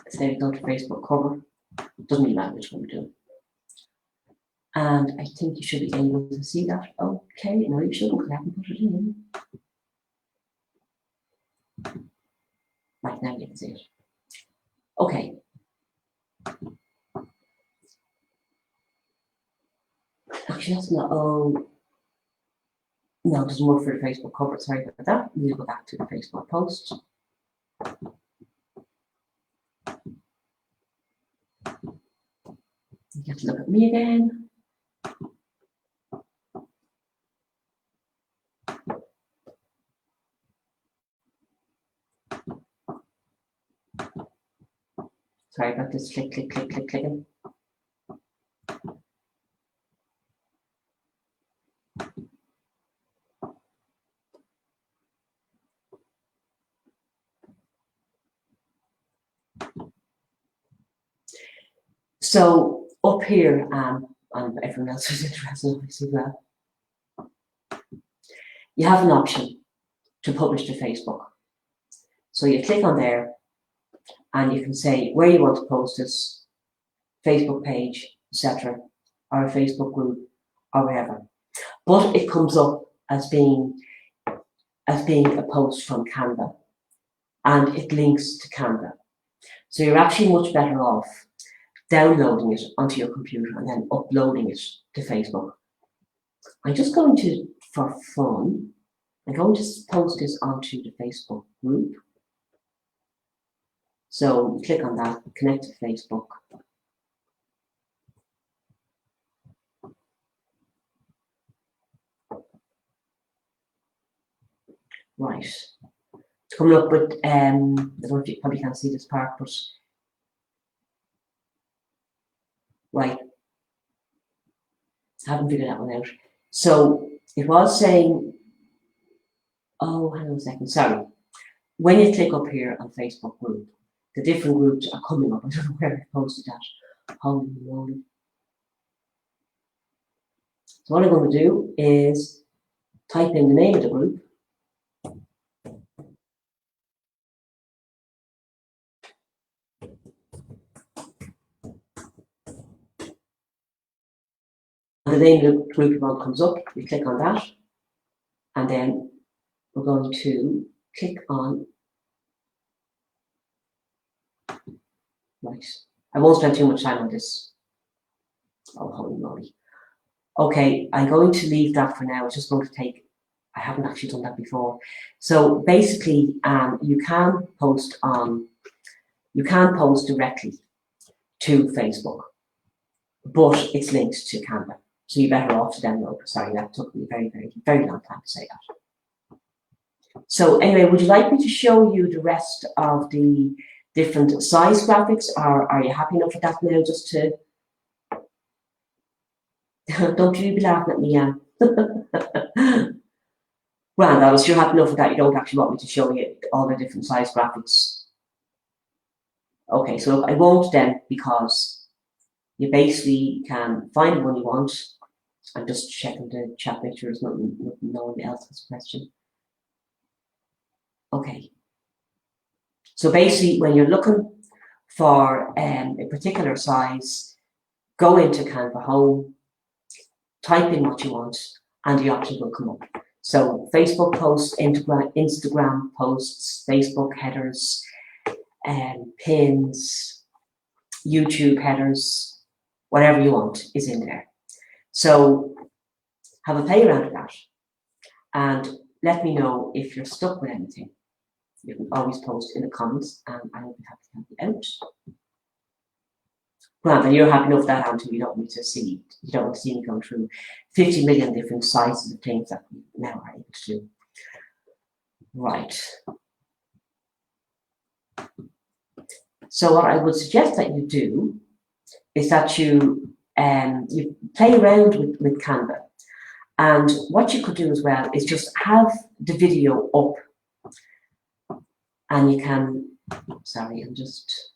Say we go to Facebook cover. Doesn't really matter which one we do. And I think you should be able to see that. Okay, no, you shouldn't, because I haven't put it in. Right, now you can see it. Okay. Actually, that's not, no, it doesn't work for the Facebook cover. Sorry about that. We'll go back to the Facebook post. You have to look at me again. Sorry about this, clicking. So up here, and everyone else who's interested obviously as well, you have an option to publish to Facebook. So you click on there and you can say where you want to post this, Facebook page, etc., or a Facebook group, or whatever. But it comes up as being a post from Canva, and it links to Canva. So you're actually much better off downloading it onto your computer and then uploading it to Facebook. I'm just going to, for fun, I'm going to post this onto the Facebook group. So click on that, connect to Facebook. Right. It's coming up with, I don't know if you probably can't see this part, but right. I haven't figured that one out. So it was saying, oh, hang on a second, sorry. When you click up here on Facebook group, the different groups are coming up. I don't know where I posted that. Holy moly. So what I'm going to do is type in the name of the group. And the name of the group one comes up. We click on that. And then we're going to click on, right. I won't spend too much time on this. Oh, holy moly. Okay, I'm going to leave that for now. It's just going to take, I haven't actually done that before. So basically, you can post directly to Facebook, but it's linked to Canva. So you're better off to download. Sorry, that took me a very, very, very long time to say that. So anyway, would you like me to show you the rest of the different size graphics, or are you happy enough with that now? Just to don't you be laughing at me, Anne. Well, Alice, you're happy enough with that. You don't actually want me to show you all the different size graphics. Okay, so look, I won't then, because you basically can find the one you want. I'm just checking the chat picture. There's no one else has a question. Okay. So basically, when you're looking for a particular size, go into Canva Home, type in what you want, and the options will come up. So Facebook posts, Instagram posts, Facebook headers, pins, YouTube headers, whatever you want is in there. So have a play around with that and let me know if you're stuck with anything. You can always post in the comments and I will be happy to help you out. Well, and you're happy enough with that, Andrew. You don't want to see me going through 50 million different sizes of things that we now are able to do. Right. So what I would suggest that you do is that you play around with Canva. And what you could do as well is just have the video up and you can, sorry, I'm just,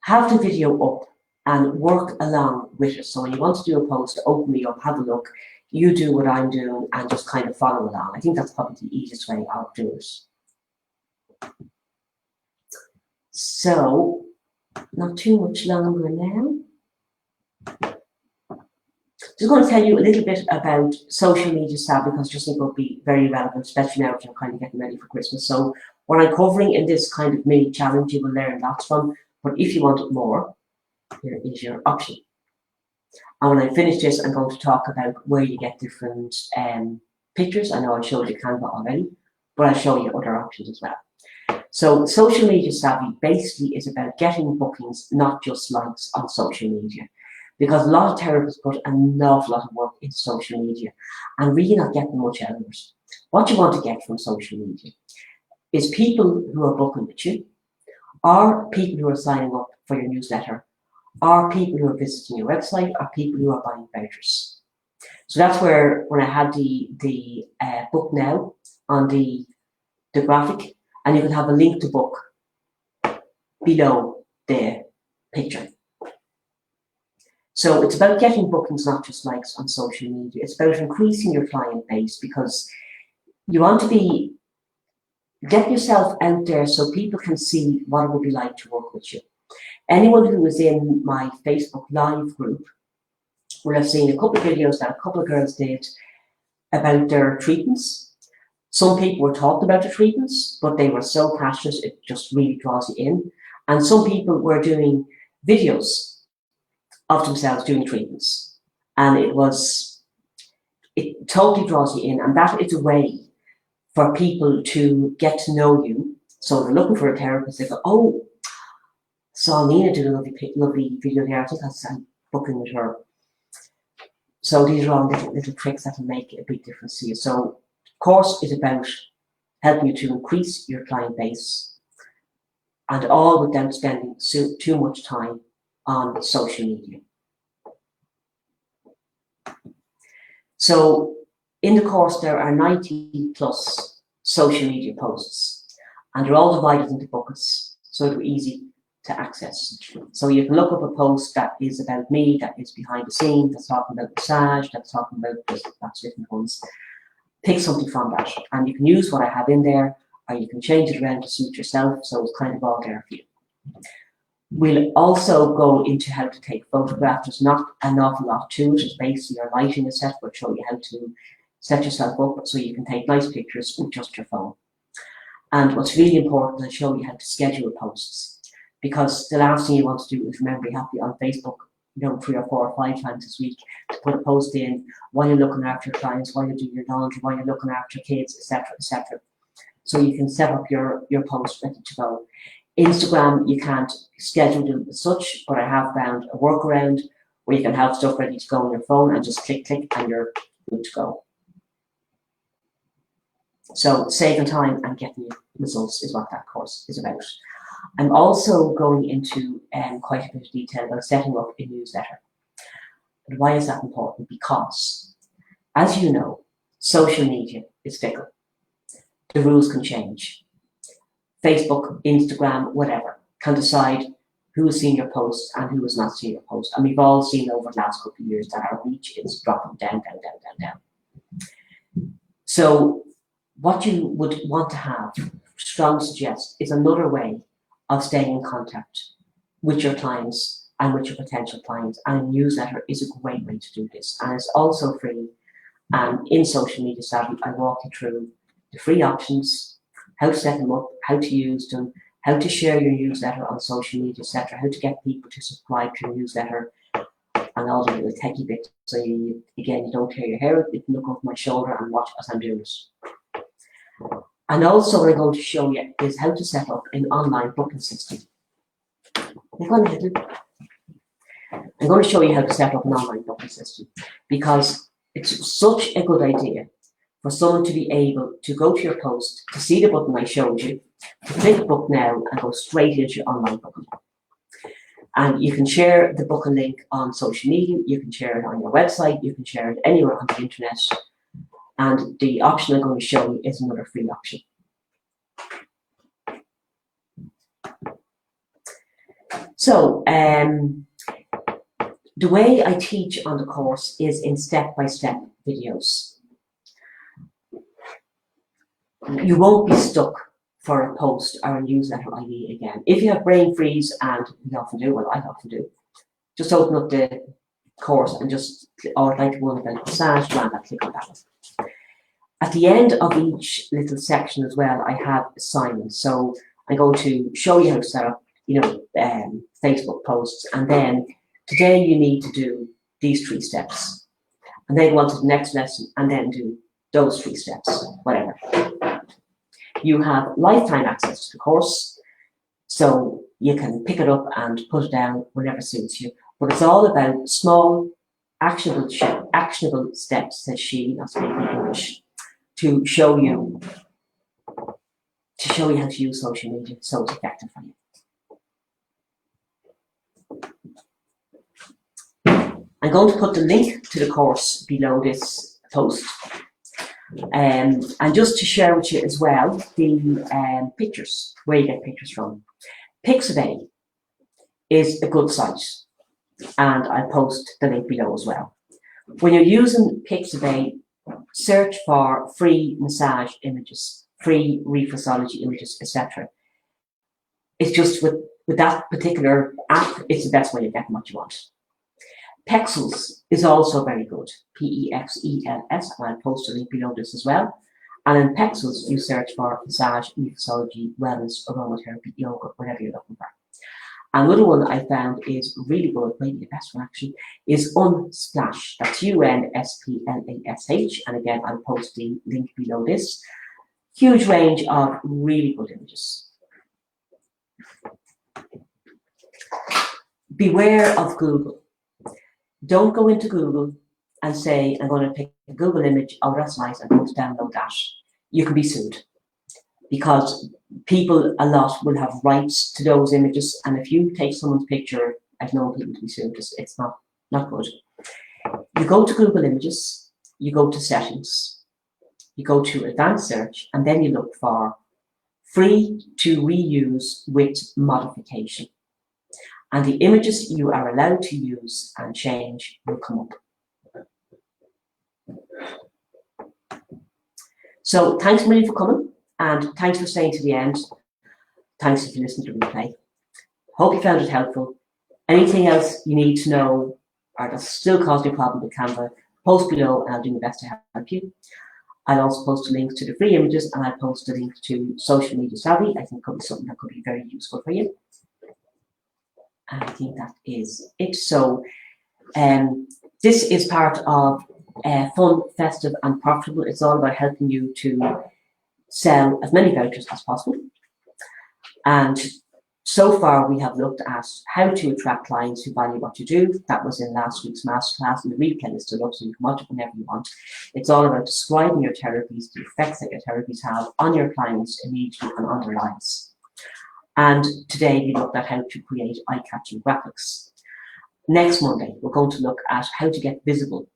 have the video up and work along with it. So when you want to do a post, open me up, have a look, you do what I'm doing and just kind of follow along. I think that's probably the easiest way I'll do it. So, not too much longer now. Just going to tell you a little bit about social media stuff because I just think it will be very relevant, especially now that you're kind of getting ready for Christmas. So what I'm covering in this kind of mini challenge, you will learn lots from. But if you wanted more, here is your option. And when I finish this, I'm going to talk about where you get different pictures. I know I showed you Canva already, but I'll show you other options as well. So social media savvy basically is about getting bookings, not just likes on social media. Because a lot of therapists put an awful lot of work into social media and really not getting much out of it. What you want to get from social media is people who are booking with you, or people who are signing up for your newsletter, or people who are visiting your website, or people who are buying vouchers. So that's where, when I had the book now on the graphic, and you can have a link to book below the picture. So it's about getting bookings, not just likes on social media. It's about increasing your client base because you want to get yourself out there so people can see what it would be like to work with you. Anyone who was in my Facebook Live group will have seen a couple of videos that a couple of girls did about their treatments. Some people were talking about the treatments, but they were so passionate, it just really draws you in. And some people were doing videos of themselves doing treatments. And it totally draws you in. And that is a way for people to get to know you. So they're looking for a therapist, they go, oh, saw Nina do a lovely video there. I think I'm booking with her. So these are all little tricks that will make a big difference to you. So the course is about helping you to increase your client base and all without spending too much time on social media. So in the course, there are 90 plus social media posts, and they're all divided into buckets, so they're easy to access. So you can look up a post that is about me, that is behind the scenes, that's talking about massage, that's talking about that's different ones. Pick something from that, and you can use what I have in there, or you can change it around to suit yourself, so it's kind of all there for you. We'll also go into how to take photographs. There's not an awful lot to it. It's basically your lighting is set. We'll show you how to set yourself up so you can take nice pictures with just your phone. And what's really important, I'll show you how to schedule posts. because the last thing you want to do is remember you have to be on Facebook, 3 or 4 or 5 times this week to put a post in while you're looking after your clients, while you're doing your laundry, while you're looking after kids, etc., etc. So you can set up your post ready to go. Instagram, you can't schedule them as such, but I have found a workaround where you can have stuff ready to go on your phone and just click, and you're good to go. So saving time and getting results is what that course is about. I'm also going into quite a bit of detail about setting up a newsletter. And why is that important? Because, as you know, social media is fickle. The rules can change. Facebook, Instagram, whatever, can decide who has seen your post and who has not seen your post. And we've all seen over the last couple of years that our reach is dropping down. So what you would want to have, strongly suggest, is another way of staying in contact with your clients and with your potential clients. And a newsletter is a great way to do this. And it's also free. And in Social Media Savvy, I walk you through the free options, how to set them up, how to use them, how to share your newsletter on social media, etc., how to get people to subscribe to your newsletter, and all the little techie bits. So you don't tear your hair, you can look over my shoulder and watch as I'm doing it. And also what I'm going to show you is how to set up an online booking system. I'm going to show you how to set up an online booking system, because it's such a good idea for someone to be able to go to your post, to see the button I showed you, to click book now and go straight into your online booking. And you can share the booking link on social media, you can share it on your website, you can share it anywhere on the internet. And the option I'm going to show you is another free option. So, the way I teach on the course is in step-by-step videos. You won't be stuck for a post or a newsletter ID again. If you have brain freeze, and we often do, well, I often do, just open up the course and just, or like one about massage, click on that one. At the end of each little section as well, I have assignments. So I'm going to show you how to set up, Facebook posts, and then today you need to do these 3 steps, and then go on to the next lesson and then do those 3 steps, whatever. You have lifetime access to the course, so you can pick it up and put it down whenever suits you. But it's all about small, actionable steps, says she, not speaking English, to show you how to use social media so it's effective for you. I'm going to put the link to the course below this post. And just to share with you as well, the pictures, where you get pictures from. Pixabay is a good site, and I'll post the link below as well. When you're using Pixabay, search for free massage images, free reflexology images, etc. It's just with that particular app, it's the best way of getting what you want. Pexels is also very good, P-E-X-E-L-S, and I'll post a link below this as well. And in Pexels, you search for massage, reflexology, wellness, aromatherapy, yoga, whatever you're looking for. Another one I found is really good, maybe the best one actually, is Unsplash. That's U-N-S-P-L-A-S-H. And again, I'll post the link below this. Huge range of really good images. Beware of Google. Don't go into Google and say, I'm going to pick a Google image, oh, that's nice, I'm going to download that. You can be sued, because people a lot will have rights to those images, and if you take someone's picture, I've known people to be sued. It's not good. You go to Google Images, you go to Settings, you go to Advanced Search, and then you look for Free to Reuse with Modification. And the images you are allowed to use and change will come up. So thanks a million for coming, and thanks for staying to the end. Thanks if you listened to the replay. Hope you found it helpful. Anything else you need to know or that's still causing a problem with Canva, post below and I'll do my best to help you. I'll also post a link to the free images, and I'll post a link to Social Media Savvy. I think could be something that could be very useful for you. And I think that is it. So this is part of fun, festive and profitable. It's all about helping you to sell as many vouchers as possible. And so far we have looked at how to attract clients who value what you do. That was in last week's masterclass, and the replay is still up, so you can watch it whenever you want. It's all about describing your therapies, the effects that your therapies have on your clients immediately and on their lives. And today we looked at how to create eye-catching graphics. Next Monday, we're going to look at how to get visible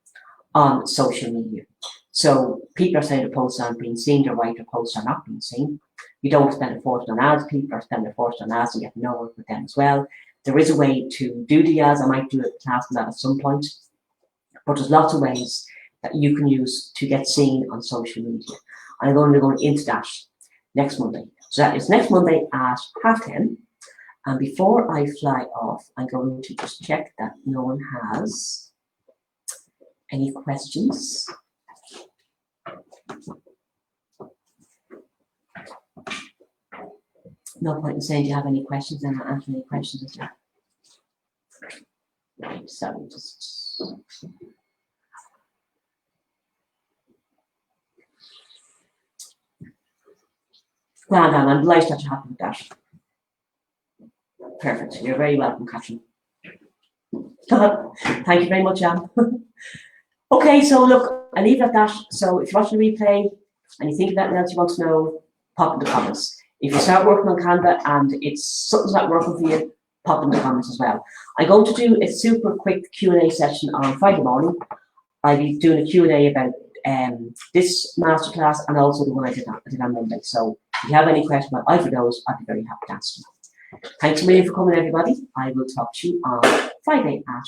on social media. So people are saying the posts aren't being seen, they're right, their posts are not being seen. You don't spend a fortune on ads, people are spending a fortune on ads and get no work with them as well. There is a way to do the ads. I might do a class on that at some point. But there's lots of ways that you can use to get seen on social media. I'm going to go into that next Monday. So that is next Monday at 10:30. And before I fly off, I'm going to just check that no one has any questions. No point in saying, do you have any questions? And not answering any questions, is there? Right, so just... Well done, I'm delighted that you're happy with that. Perfect, you're very welcome, Catherine. Thank you very much, Anne. Okay, so look, I leave it at that. So if you're watching the replay and you think of anything else you want to know, pop in the comments. If you start working on Canva and it's something's not working for you, pop in the comments as well. I'm going to do a super quick Q&A session on Friday morning. I'll be doing a Q&A about this masterclass and also the one I did on Monday. So if you have any questions about either of those, I'd be very happy to answer them. Thanks a million for coming, everybody. I will talk to you on Friday at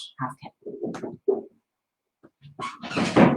10:30.